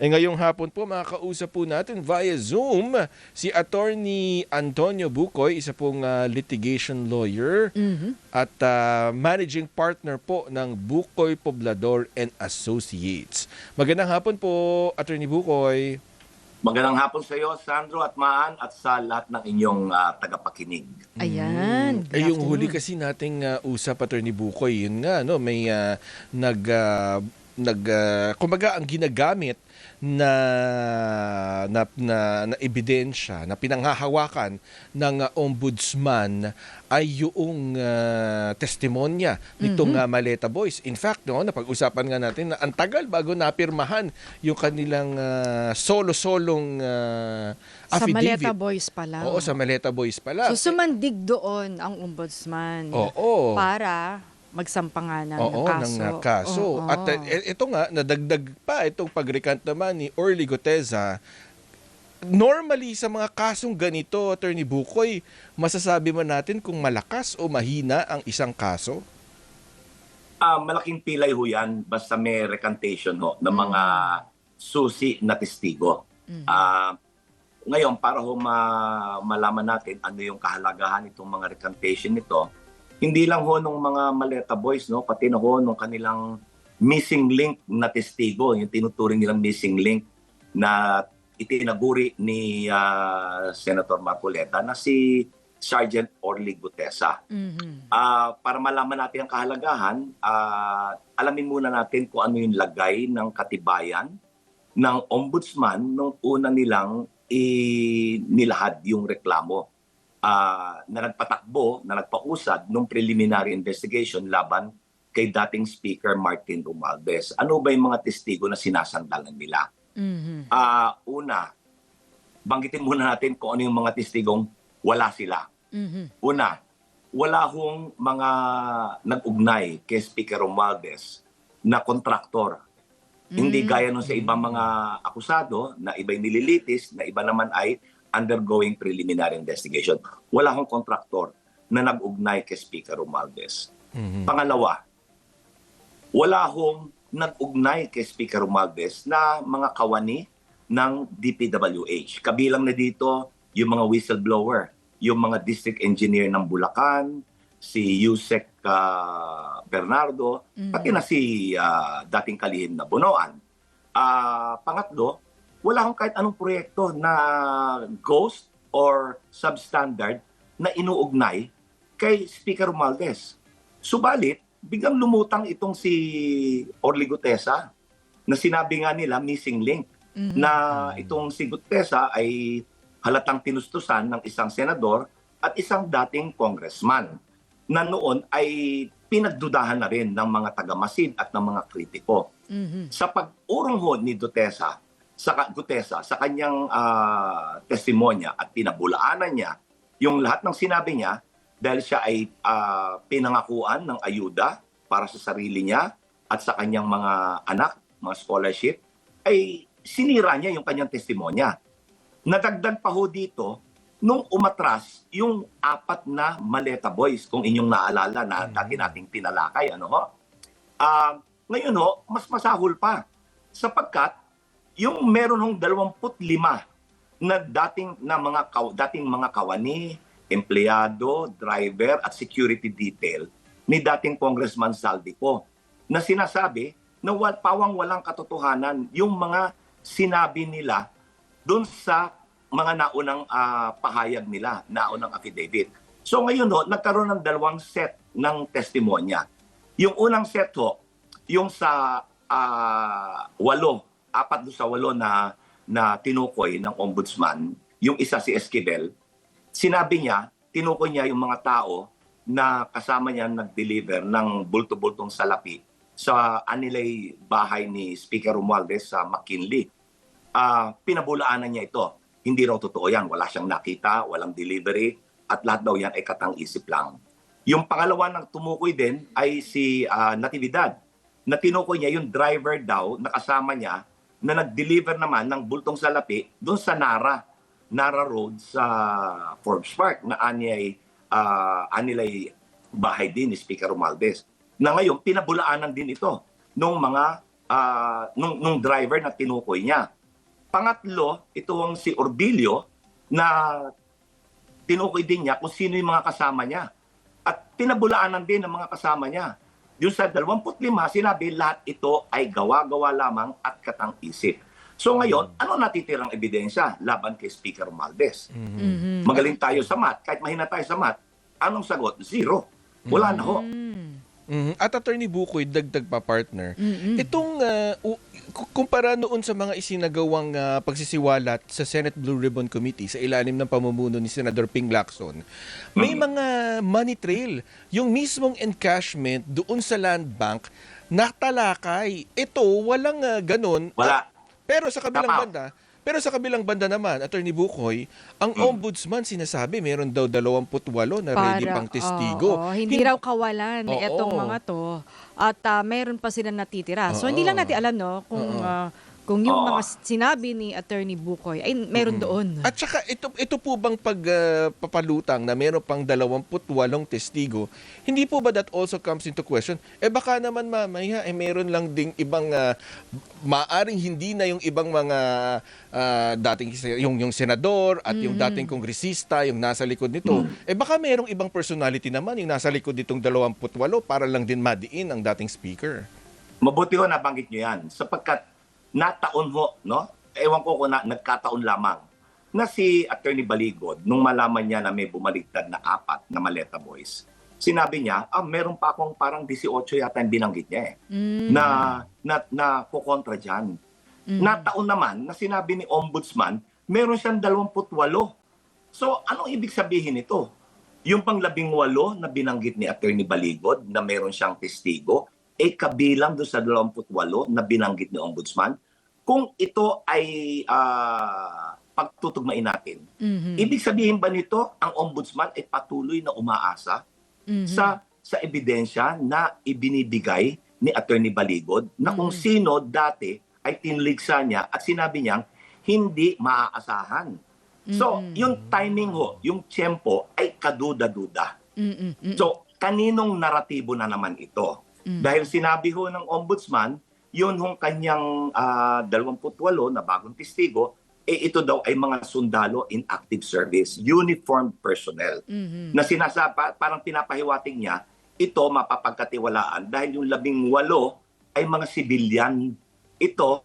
Ngayong hapon po makakausap po natin via Zoom si Attorney Antonio Bucoy, isa pong litigation lawyer at managing partner po ng Bucoy Poblador and Associates. Magandang hapon po, Attorney Bucoy. Magandang hapon sa iyo, Sandro at Maan, at sa lahat ng inyong tagapakinig. Ayan. Yung huli kasi nating usap, Attorney Bucoy, yun nga, no, may kumbaga ang ginagamit na ebidensya na pinanghahawakan ng ombudsman ay yung testimonya nitong Maleta Boys. In fact, no, napag-usapan nga natin na ang tagal bago napirmahan yung kanilang solo-solong Sa affidavit. Maleta Boys pala. Oo, sa Maleta Boys pala. So sumandig doon ang ombudsman Oo. para magsampa nga ng Oo, kaso. ng kaso. Oo. At ito nga, nadagdag pa itong pag-recant naman ni Orly Guteza. Normally, sa mga kasong ganito, Attorney Bucoy, masasabi man natin kung malakas o mahina ang isang kaso? Malaking pilay ho yan basta may recantation ho ng mga susi na testigo. Ngayon, para ho malaman natin ano yung kahalagahan itong mga recantation nito, hindi lang ho nung mga Maleta Boys, no, pati na ho nung kanilang missing link na testigo, yung tinuturing nilang missing link na itinaguri ni Senator Marcoleta na si Sergeant Orly Guteza. Para malaman natin ang kahalagahan, alamin muna natin kung ano yung lagay ng katibayan ng ombudsman nung una nilang nilahad yung reklamo. Na nagpatakbo, na nagpausad nung preliminary investigation laban kay dating Speaker Martin Romualdez. Ano ba yung mga testigo na sinasandalan nila? Una, banggitin muna natin kung ano yung mga testigong wala sila. Una, wala hong mga nag-ugnay kay Speaker Romualdez na kontraktor. Hindi gaya nung sa ibang mga akusado na iba'y nililitis, na iba naman ay undergoing preliminary investigation. Wala hong kontraktor na nag-ugnay kay Speaker Romualdez. Pangalawa, wala hong nag-ugnay kay Speaker Romualdez na mga kawani ng DPWH. Kabilang na dito yung mga whistleblower, yung mga district engineer ng Bulacan, si Yusek Bernardo, pati na si dating kalihim na Bunoan. Pangatlo, wala akong kahit anong proyekto na ghost or substandard na inuugnay kay Speaker Romualdez. Subalit, biglang lumutang itong si Orly Guteza na sinabi nga nila missing link na itong si Guteza ay halatang tinustusan ng isang senador at isang dating congressman na noon ay pinagdudahan na rin ng mga taga-Masid at ng mga kritiko. Sa pag-urong ho ni Guteza sa kanyang testimonya at pinabulaanan niya yung lahat ng sinabi niya dahil siya ay pinangakuan ng ayuda para sa sarili niya at sa kanyang mga anak, mga scholarship, ay sinira niya yung kanyang testimonya. Nadagdag pa ho dito nung umatras yung 4 na Maleta Boys, kung inyong naalala na dati nating tinalakay. Ngayon ho, mas masahol pa sapagkat yung meron hong 25 na dating mga kawani, empleyado, driver at security detail ni dating Congressman Saldico na sinasabi na pawang walang katotohanan yung mga sinabi nila doon sa mga naunang pahayag nila, naunang affidavit. So ngayon ho, nagkaroon ng 2 set ng testimonya. Yung unang set ho, yung sa 4 doon sa 8 na tinukoy ng ombudsman, yung isa si Esquivel, sinabi niya, tinukoy niya yung mga tao na kasama niya nag-deliver ng bulto-bultong salapi sa anilay bahay ni Speaker Romualdez sa McKinley. Pinabulaanan niya ito. Hindi raw totoo yan. Wala siyang nakita, walang delivery, at lahat daw yan ay katang-isip lang. Yung pangalawa ng tumukoy din ay si Natividad, na tinukoy niya yung driver daw na kasama niya na nag-deliver naman ng bultong salapi doon sa Nara Road sa Forbes Park na anilay bahay din ni Speaker Romualdez. Na ngayon, pinabulaanan din ito ng mga nung driver na tinukoy niya. Pangatlo, itong si Orbilio na tinukoy din niya kung sino yung mga kasama niya. At pinabulaanan din ng mga kasama niya. Yung sa 25, sinabi lahat ito ay gawa-gawa lamang at katang-isip. So ngayon, ano natitirang ebidensya laban kay Speaker Romualdez? Magaling tayo sa math. Kahit mahina tayo sa math, anong sagot? Zero. Wala na ho. At Attorney Bukoy, dagdag pa partner, itong kumpara noon sa mga isinagawang pagsisiwalat sa Senate Blue Ribbon Committee sa ilalim ng pamumuno ni Senador Ping Lacson, may mga money trail. Yung mismong encashment doon sa land bank, natalakay. Ito, walang ganun. Wala. Pero sa kabilang Tama. banda, naman, Attorney Bukoy, ang ombudsman sinasabi meron daw 28 na ready pang testigo. Hindi raw kawalan Oo. etong mga to. At meron pa silang natitira. So hindi lang natin alam kung yung mga sinabi ni Attorney Bukoy ay meron doon. At saka ito po bang pagpapalutang na meron pang 28 testigo, hindi po ba that also comes into question? Baka naman mamaya meron lang ding ibang maaring hindi na yung ibang mga dating yung senador at yung dating kongresista yung nasa likod nito. Baka merong ibang personality naman yung nasa likod nitong 28 para lang din madiin ang dating speaker. Mabuti ho nabanggit nyo yan. Sapagkat nataon ho, no? Ewan ko kung nagkataon lamang na si Attorney Baligod, nung malaman niya na may bumaligtad na 4 na Maleta Boys, sinabi niya, meron pa akong parang 18 yata yung binanggit niya na kukontra dyan. Nataon naman na sinabi ni Ombudsman, meron siyang 28. So, anong ibig sabihin nito? Yung pang 18 na binanggit ni Attorney Baligod na meron siyang testigo, kabilang doon sa 28 na binanggit ni Ombudsman, kung ito ay pagtutugmain natin. Ibig sabihin ba nito, ang Ombudsman ay patuloy na umaasa sa ebidensya na ibinibigay ni Attorney Baligod na kung sino dati ay tinligsa niya at sinabi niyang hindi maaasahan. So, yung timing ho, yung tiyempo ay kaduda-duda. So, kaninong naratibo na naman ito? Dahil sinabi ho ng Ombudsman, yun hong kanyang 28 na bagong testigo, ito daw ay mga sundalo in active service, uniformed personnel. Na parang pinapahiwatig niya, ito mapapagkatiwalaan dahil yung 18 ay mga sibilyan. Ito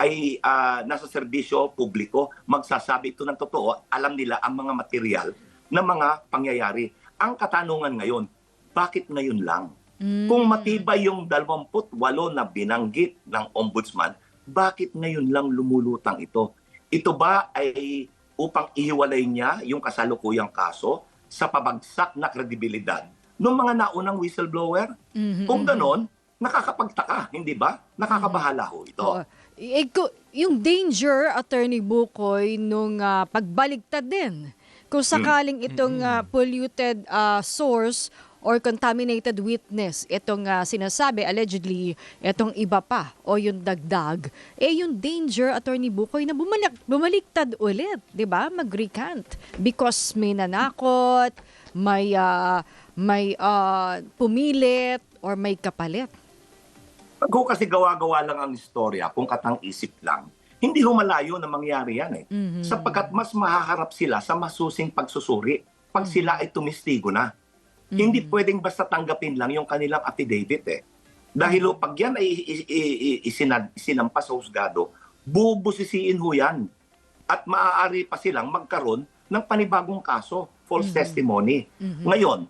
ay nasa serbisyo publiko, magsasabi ito ng totoo, alam nila ang mga material na mga pangyayari. Ang katanungan ngayon, bakit ngayon lang? Kung matibay yung 28 na binanggit ng Ombudsman, bakit ngayon lang lumulutang ito? Ito ba ay upang ihiwalay niya yung kasalukuyang kaso sa pabagsak na kredibilidad ng mga naunang whistleblower? Kung ganon, nakakapagtaka, hindi ba? Nakakabahala ho ito. Yung danger, Attorney Bukoy, nung pagbaligtad din, kung sakaling itong polluted source or contaminated witness, itong sinasabi, allegedly, itong iba pa, o yung dagdag, yung danger, Attorney Bukoy, na bumaliktad ulit, di ba? Mag-recant. Because may nanakot, may pumilit, or may kapalit. Pag kasi gawa-gawa lang ang istorya, kung katang-isip lang, hindi humalayo na mangyari yan Sapagkat mas mahaharap sila sa masusing pagsusuri pag sila ay tumistigo na. Hindi pwedeng basta tanggapin lang yung kanilang affidavit Dahil pag yan ay isinampas sa husgado, bubusisiin ho yan. At maaari pa silang magkaroon ng panibagong kaso, false testimony. Ngayon,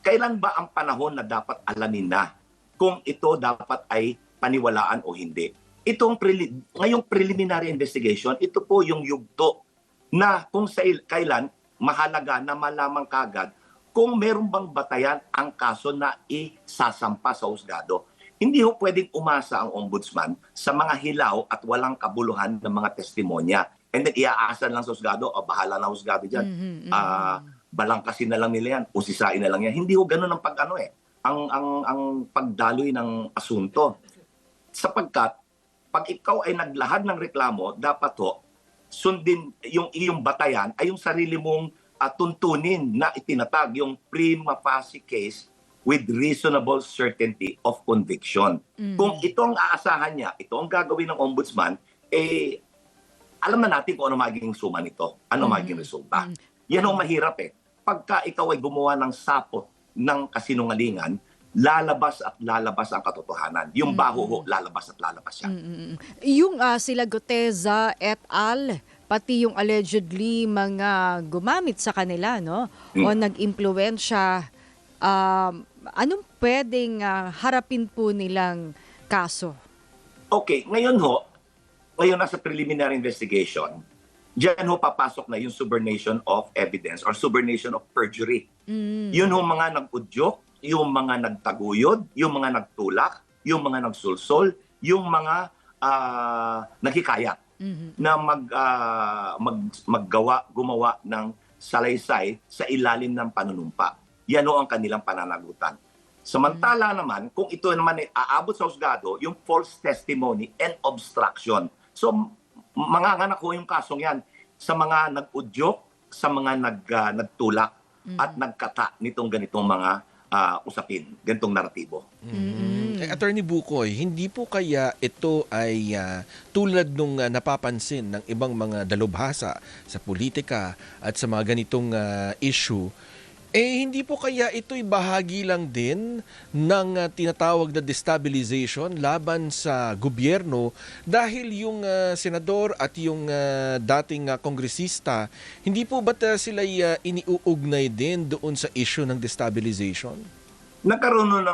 kailan ba ang panahon na dapat alamin na kung ito dapat ay paniwalaan o hindi? Ngayong preliminary investigation, ito po yung yugto na kung kailan mahalaga na malaman kagad kung meron bang batayan ang kaso na isasampa sa husgado. Hindi ho pwedeng umasa ang Ombudsman sa mga hilaw at walang kabuluhan ng mga testimonya. And then iaasa lang sa husgado, bahala na husgado dyan. Balangkasin na lang nila yan, usisain na lang yan. Hindi ho ganun ang ang pagdaloy ng asunto. Sapagkat, pag ikaw ay naglahad ng reklamo, dapat ho, sundin yung iyong batayan ay yung sarili mong tuntunin na itinatag yung prima facie case with reasonable certainty of conviction. Kung ito ang aasahan niya, ito ang gagawin ng ombudsman, alam na natin kung ano magiging suma nito, ano magiging resulta. Yan ang mahirap Pagka ikaw ay gumawa ng sapot ng kasinungalingan, lalabas at lalabas ang katotohanan. Yung baho lalabas at lalabas yan. Yung sila Guteza et al., pati yung allegedly mga gumamit sa kanila, no? O nag-impluwensya, anong pwedeng harapin po nilang kaso? Okay, ngayon nasa preliminary investigation, diyan papasok na yung subornation of evidence or subornation of perjury. Yun mga nag-udyok, yung mga nagtaguyod, yung mga nagtulak, yung mga nagsulsol, yung mga naghikayat na gumawa ng salaysay sa ilalim ng panunumpa. Yan ang kanilang pananagutan. Samantala naman, kung ito naman ay aabot sa husgado, yung false testimony and obstruction. So, manganganak yung kasong yan sa mga nag-udyok, sa mga nagtulak at nagkata nitong ganitong mga usapin, ganitong naratibo. Attorney Bukoy, hindi po kaya ito ay tulad nung napapansin ng ibang mga dalubhasa sa politika at sa mga ganitong issue, hindi po kaya ito'y bahagi lang din ng tinatawag na destabilization laban sa gobyerno dahil yung senador at yung dating kongresista, hindi po ba sila'y iniuugnay din doon sa issue ng destabilization? Nagkaroon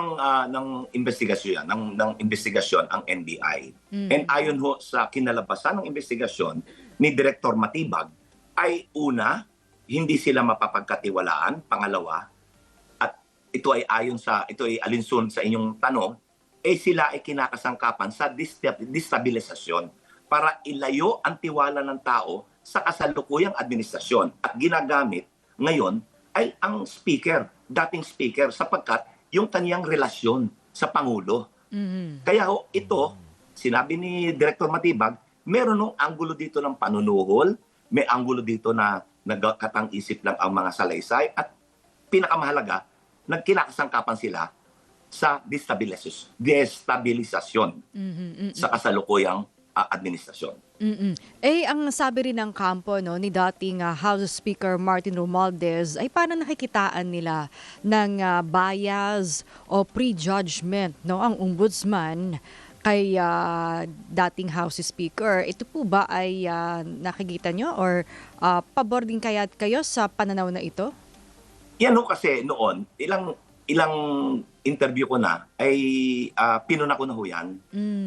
ng investigasyon ng investigasyon ang NBI. And ayon sa kinalabasan ng investigasyon ni Director Matibag ay una, hindi sila mapapagkatiwalaan. Pangalawa, at ito ay alinsun sa inyong tanong, sila ay kinakasangkapan sa destabilisasyon para ilayo ang tiwala ng tao sa kasalukuyang administrasyon. At ginagamit ngayon ay ang dating speaker, sapagkat yung kaniyang relasyon sa Pangulo. Kaya ito, sinabi ni Director Matibag, meron anggulo dito ng panunuhol, may anggulo dito na nagkatang-isip lang ang mga salaysay at pinakamahalaga, nagkinakasangkapan sila sa destabilisasyon sa kasalukuyang administrasyon. Ang sabi rin ng kampo ni dating House Speaker Martin Romualdez ay paano nakikitaan nila ng bias o prejudgment ang ombudsman kay dating House Speaker. Ito po ba ay nakikita nyo or pabor din kayo sa pananaw na ito? Yan kasi noon, ilang interview ko na ay pinuna ko na yan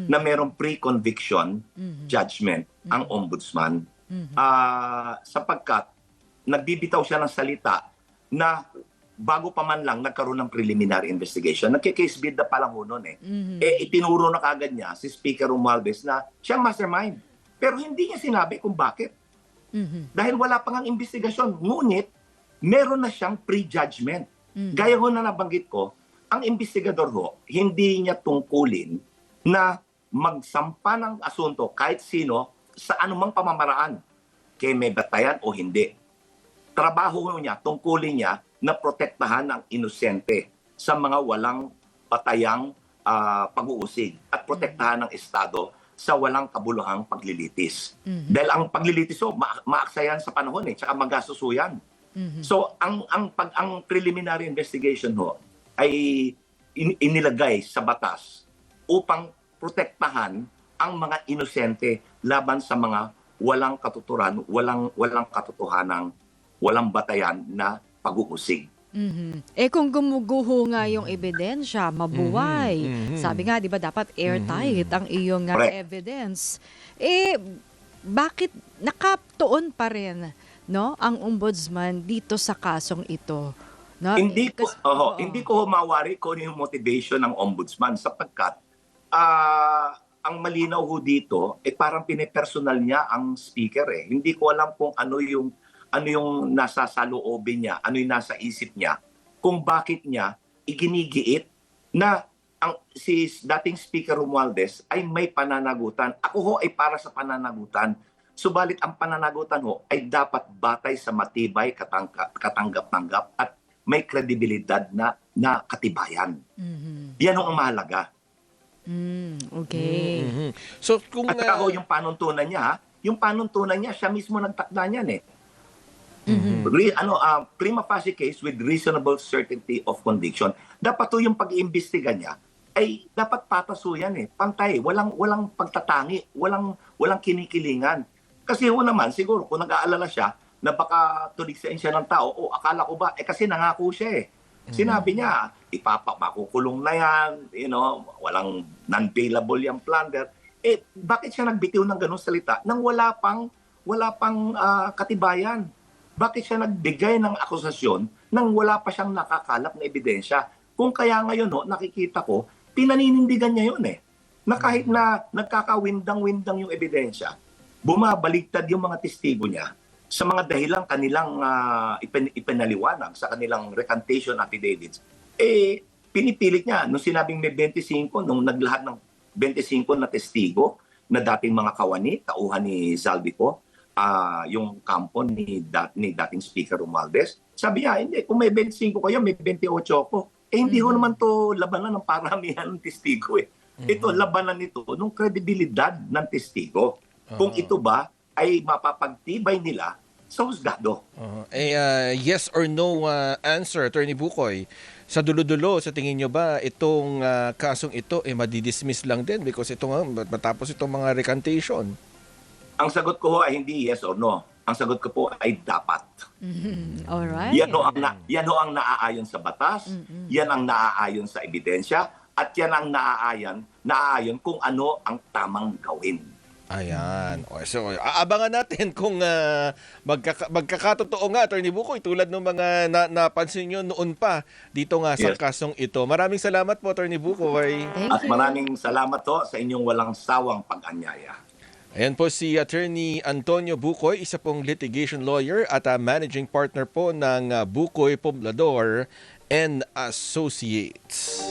na merong pre-conviction judgment ang ombudsman sapagkat nagbibitaw siya ng salita na bago pa man lang nagkaroon ng preliminary investigation. Nagki-case bid na palang noon itinuro na kagad niya si Speaker Romualdez na siyang mastermind. Pero hindi niya sinabi kung bakit. Dahil wala pang ang investigasyon. Ngunit, meron na siyang prejudgment. Gaya na nabanggit ko, ang investigador hindi niya tungkulin na magsampa ng asunto kahit sino sa anumang pamamaraan. Kaya may batayan o hindi. Trabaho niya, tungkulin niya na protektahan ang inosente sa mga walang patayang pag-uusig at protektahan ng Estado sa walang kabuluhang paglilitis. Dahil ang paglilitis maaksayan sa panahon tsaka magasusuyan. So ang preliminary investigation ay inilagay sa batas upang protektahan ang mga inosente laban sa mga walang katuturan, walang katotohanan, walang batayan na pag-uusig. Kung gumuguho nga yung ebidensya, mabuhay. Sabi nga, di ba, dapat airtight ang iyong evidence. Bakit nakatuon pa rin ang ombudsman dito sa kasong ito? Hindi ko mawari kung ano yung motivation ng ombudsman sapagkat ang malinaw dito parang pinipersonal niya ang speaker Hindi ko alam kung ano yung nasa saloobin niya, ano yung nasa isip niya, kung bakit niya iginigiit na si dating Speaker Romualdez ay may pananagutan. Ako ay para sa pananagutan. Subalit ang pananagutan ay dapat batay sa matibay, katanggap-tanggap at may kredibilidad na na katibayan. Mhm. Yan ang mahalaga. Okay. Mhm. So kung At saka yung panuntunan niya, yung panuntunan niya, siya mismo nagtakda niyan eh. Prima facie case with reasonable certainty of conviction. Dapat to yung pag-iimbestiga niya ay dapat patas ho yan eh. Pantay, walang pagtatangi, walang kinikilingan. Kasi ho naman siguro kung nag-aalala siya na baka tuligsain siya ng tao, akala ko ba kasi nangako siya eh. Sinabi niya, makukulong na yan, walang non-bailable yung plunder. Bakit siya nagbitiw ng ganung salita nang wala pang katibayan? Bakit siya nagbigay ng akusasyon nang wala pa siyang nakakalap na ebidensya? Kung kaya ngayon, nakikita ko, pinaninindigan niya yun eh. Na kahit na nagkakawindang-windang yung ebidensya, bumabaligtad yung mga testigo niya sa mga dahilang kanilang ipinaliwanag sa kanilang recantation affidavits. Pinipilit niya, nung sinabing may 25, nung naglahat ng 25 na testigo na dating mga kawani, tauhan ni Zaldico, yung kampo ni dating Speaker Romualdez. Sabi niya, hindi, kung may 25 kayo, may 28 ako. Hindi ho naman to labanan ng paramihan ng testigo eh. Ito, labanan nito ng kredibilidad ng testigo. Kung ito ba ay mapapagtibay nila sa husgado. Yes or no answer, Attorney Bukoy. Sa dulo-dulo, sa tingin nyo ba itong kasong ito madidismiss lang din because ito nga matapos itong mga recantation? Ang sagot ko ay hindi yes or no. Ang sagot ko po ay dapat. Alright. Yan ho ang naaayon sa batas, yan ang naaayon sa ebidensya, at yan ang naaayon kung ano ang tamang gawin. Ayan. So, aabangan natin kung magkakatotoo nga, Attorney Bukoy, tulad ng mga napansin nyo noon pa dito nga sa kasong ito. Maraming salamat po, Attorney Bukoy. At maraming salamat po sa inyong walang sawang pag-anyaya. Ayan po si Attorney Antonio Bukoy, isa pong litigation lawyer at managing partner po ng Bukoy Poblador and Associates.